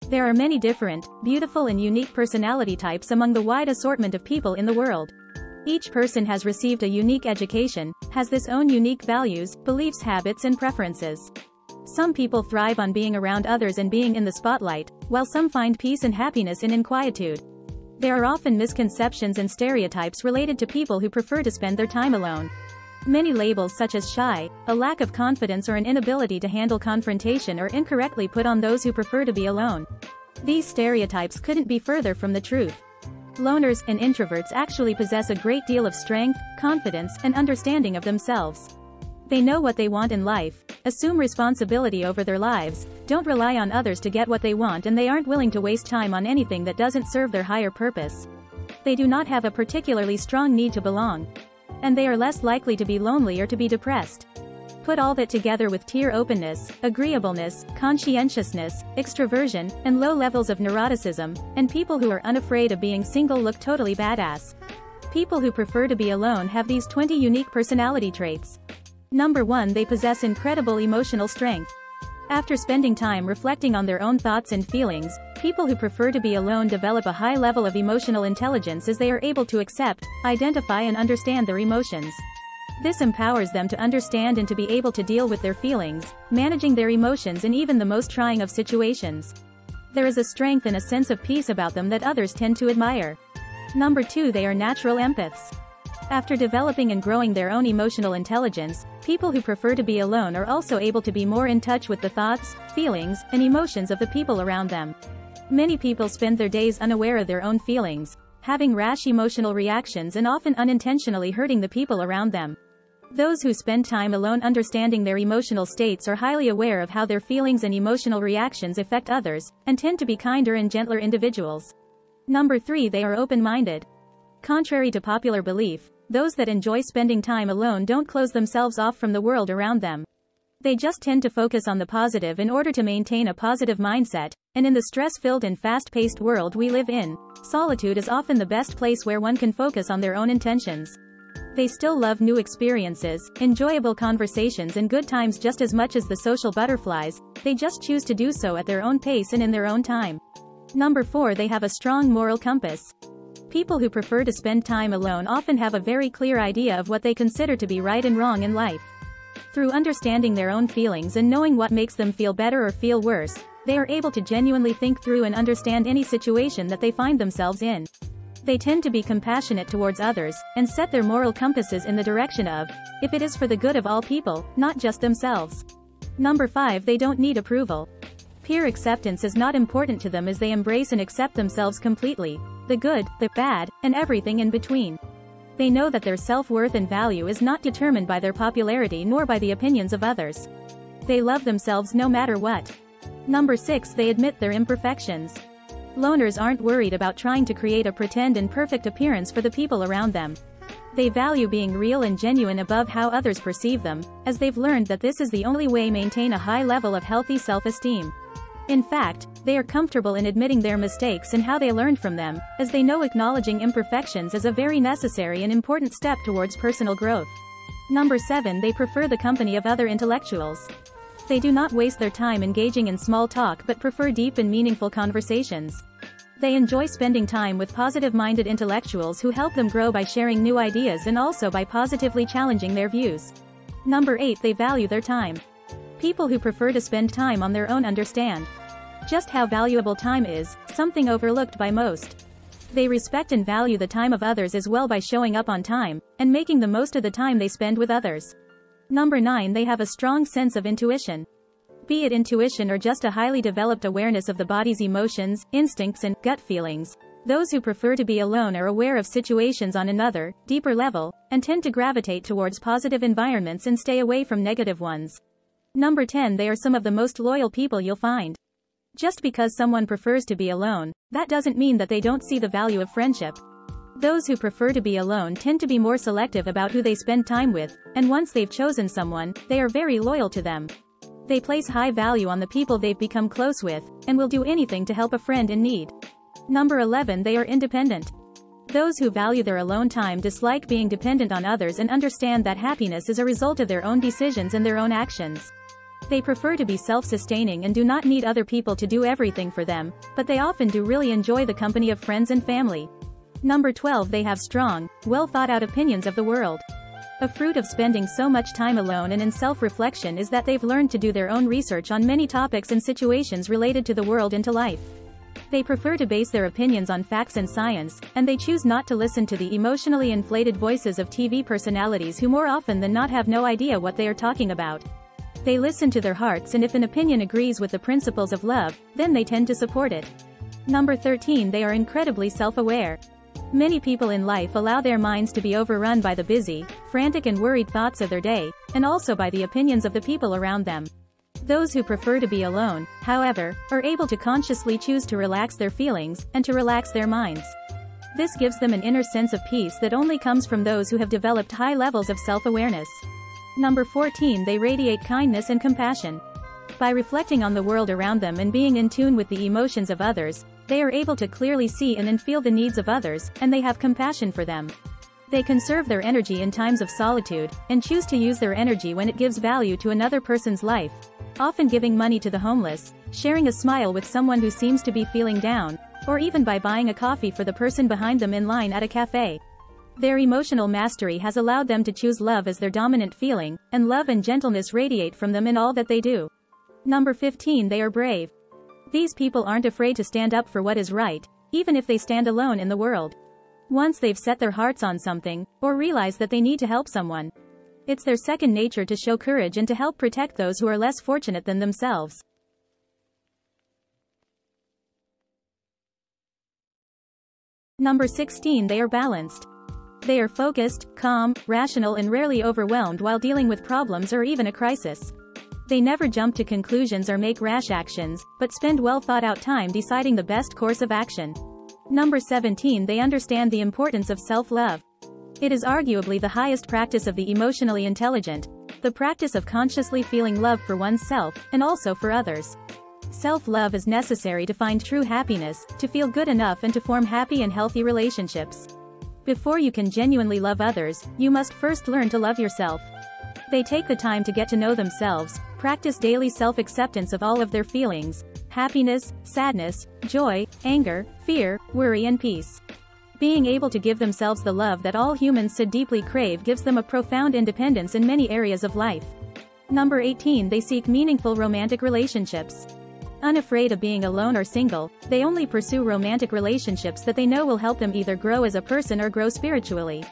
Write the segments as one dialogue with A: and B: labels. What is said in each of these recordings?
A: There are many different, beautiful and unique personality types among the wide assortment of people in the world. Each person has received a unique education, has his own unique values, beliefs, habits and preferences. Some people thrive on being around others and being in the spotlight, while some find peace and happiness in quietude. There are often misconceptions and stereotypes related to people who prefer to spend their time alone. Many labels such as shy, a lack of confidence or an inability to handle confrontation are incorrectly put on those who prefer to be alone. These stereotypes couldn't be further from the truth. Loners and introverts actually possess a great deal of strength, confidence, and understanding of themselves. They know what they want in life, assume responsibility over their lives, don't rely on others to get what they want, and they aren't willing to waste time on anything that doesn't serve their higher purpose. They do not have a particularly strong need to belong. And they are less likely to be lonely or to be depressed. Put all that together with openness, agreeableness, conscientiousness, extroversion, and low levels of neuroticism, and people who are unafraid of being single look totally badass. People who prefer to be alone have these 20 unique personality traits. Number 1. They possess incredible emotional strength. After spending time reflecting on their own thoughts and feelings, people who prefer to be alone develop a high level of emotional intelligence as they are able to accept, identify and understand their emotions. This empowers them to understand and to be able to deal with their feelings, managing their emotions in even the most trying of situations. There is a strength and a sense of peace about them that others tend to admire. Number 2. They are natural empaths. After developing and growing their own emotional intelligence, people who prefer to be alone are also able to be more in touch with the thoughts, feelings, and emotions of the people around them. Many people spend their days unaware of their own feelings, having rash emotional reactions and often unintentionally hurting the people around them. Those who spend time alone understanding their emotional states are highly aware of how their feelings and emotional reactions affect others, and tend to be kinder and gentler individuals. Number 3. They are open-minded. Contrary to popular belief, those that enjoy spending time alone don't close themselves off from the world around them. They just tend to focus on the positive in order to maintain a positive mindset, and in the stress-filled and fast-paced world we live in, solitude is often the best place where one can focus on their own intentions. They still love new experiences, enjoyable conversations and good times just as much as the social butterflies, they just choose to do so at their own pace and in their own time. Number 4. They have a strong moral compass. People who prefer to spend time alone often have a very clear idea of what they consider to be right and wrong in life. Through understanding their own feelings and knowing what makes them feel better or feel worse, they are able to genuinely think through and understand any situation that they find themselves in. They tend to be compassionate towards others, and set their moral compasses in the direction of, if it is for the good of all people, not just themselves. Number 5. They don't need approval. Peer acceptance is not important to them as they embrace and accept themselves completely, the good, the bad, and everything in between. They know that their self-worth and value is not determined by their popularity nor by the opinions of others. They love themselves no matter what. Number 6. They admit their imperfections. Loners aren't worried about trying to create a pretend and perfect appearance for the people around them. They value being real and genuine above how others perceive them, as they've learned that this is the only way to maintain a high level of healthy self-esteem. In fact, they are comfortable in admitting their mistakes and how they learned from them, as they know acknowledging imperfections is a very necessary and important step towards personal growth. Number 7. They prefer the company of other intellectuals. They do not waste their time engaging in small talk but prefer deep and meaningful conversations. They enjoy spending time with positive-minded intellectuals who help them grow by sharing new ideas and also by positively challenging their views. Number 8. They value their time. People who prefer to spend time on their own understand just how valuable time is, something overlooked by most. They respect and value the time of others as well by showing up on time, and making the most of the time they spend with others. Number 9. They have a strong sense of intuition. Be it intuition or just a highly developed awareness of the body's emotions, instincts and gut feelings, those who prefer to be alone are aware of situations on another, deeper level, and tend to gravitate towards positive environments and stay away from negative ones. Number 10. They are some of the most loyal people you'll find. Just because someone prefers to be alone, that doesn't mean that they don't see the value of friendship. Those who prefer to be alone tend to be more selective about who they spend time with, and once they've chosen someone, they are very loyal to them. They place high value on the people they've become close with, and will do anything to help a friend in need. Number 11. They are independent. Those who value their alone time dislike being dependent on others and understand that happiness is a result of their own decisions and their own actions. They prefer to be self-sustaining and do not need other people to do everything for them, but they often do really enjoy the company of friends and family. Number 12. They have strong, well-thought-out opinions of the world. A fruit of spending so much time alone and in self-reflection is that they've learned to do their own research on many topics and situations related to the world and to life. They prefer to base their opinions on facts and science, and they choose not to listen to the emotionally inflated voices of TV personalities who more often than not have no idea what they are talking about. They listen to their hearts, and if an opinion agrees with the principles of love, then they tend to support it. Number 13. They are incredibly self-aware. Many people in life allow their minds to be overrun by the busy, frantic and worried thoughts of their day, and also by the opinions of the people around them. Those who prefer to be alone, however, are able to consciously choose to relax their feelings, and to relax their minds. This gives them an inner sense of peace that only comes from those who have developed high levels of self-awareness. Number 14. They radiate kindness and compassion. By reflecting on the world around them and being in tune with the emotions of others, they are able to clearly see and feel the needs of others, and they have compassion for them. They conserve their energy in times of solitude, and choose to use their energy when it gives value to another person's life, often giving money to the homeless, sharing a smile with someone who seems to be feeling down, or even by buying a coffee for the person behind them in line at a cafe. Their emotional mastery has allowed them to choose love as their dominant feeling, and love and gentleness radiate from them in all that they do. Number 15. They are brave. These people aren't afraid to stand up for what is right, even if they stand alone in the world. Once they've set their hearts on something, or realize that they need to help someone, it's their second nature to show courage and to help protect those who are less fortunate than themselves. Number 16. They are balanced. They are focused, calm, rational and rarely overwhelmed while dealing with problems or even a crisis. They never jump to conclusions or make rash actions, but spend well-thought-out time deciding the best course of action. Number 17. They understand the importance of self-love. It is arguably the highest practice of the emotionally intelligent, the practice of consciously feeling love for oneself, and also for others. Self-love is necessary to find true happiness, to feel good enough and to form happy and healthy relationships. Before you can genuinely love others, you must first learn to love yourself. They take the time to get to know themselves, practice daily self-acceptance of all of their feelings, happiness, sadness, joy, anger, fear, worry and peace. Being able to give themselves the love that all humans so deeply crave gives them a profound independence in many areas of life. Number 18. They seek meaningful romantic relationships. Unafraid of being alone or single, they only pursue romantic relationships that they know will help them either grow as a person or grow spiritually.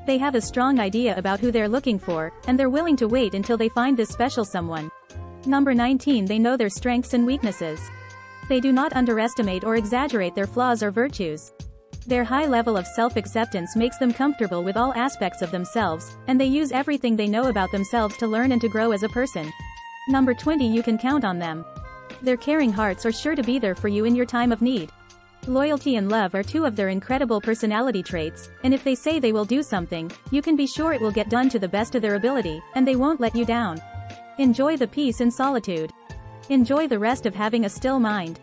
A: They have a strong idea about who they're looking for, and they're willing to wait until they find this special someone. Number 19. They know their strengths and weaknesses. They do not underestimate or exaggerate their flaws or virtues. Their high level of self-acceptance makes them comfortable with all aspects of themselves, and they use everything they know about themselves to learn and to grow as a person. Number 20. You can count on them. Their caring hearts are sure to be there for you in your time of need. Loyalty and love are two of their incredible personality traits, and if they say they will do something, you can be sure it will get done to the best of their ability, and they won't let you down. Enjoy the peace and solitude. Enjoy the rest of having a still mind.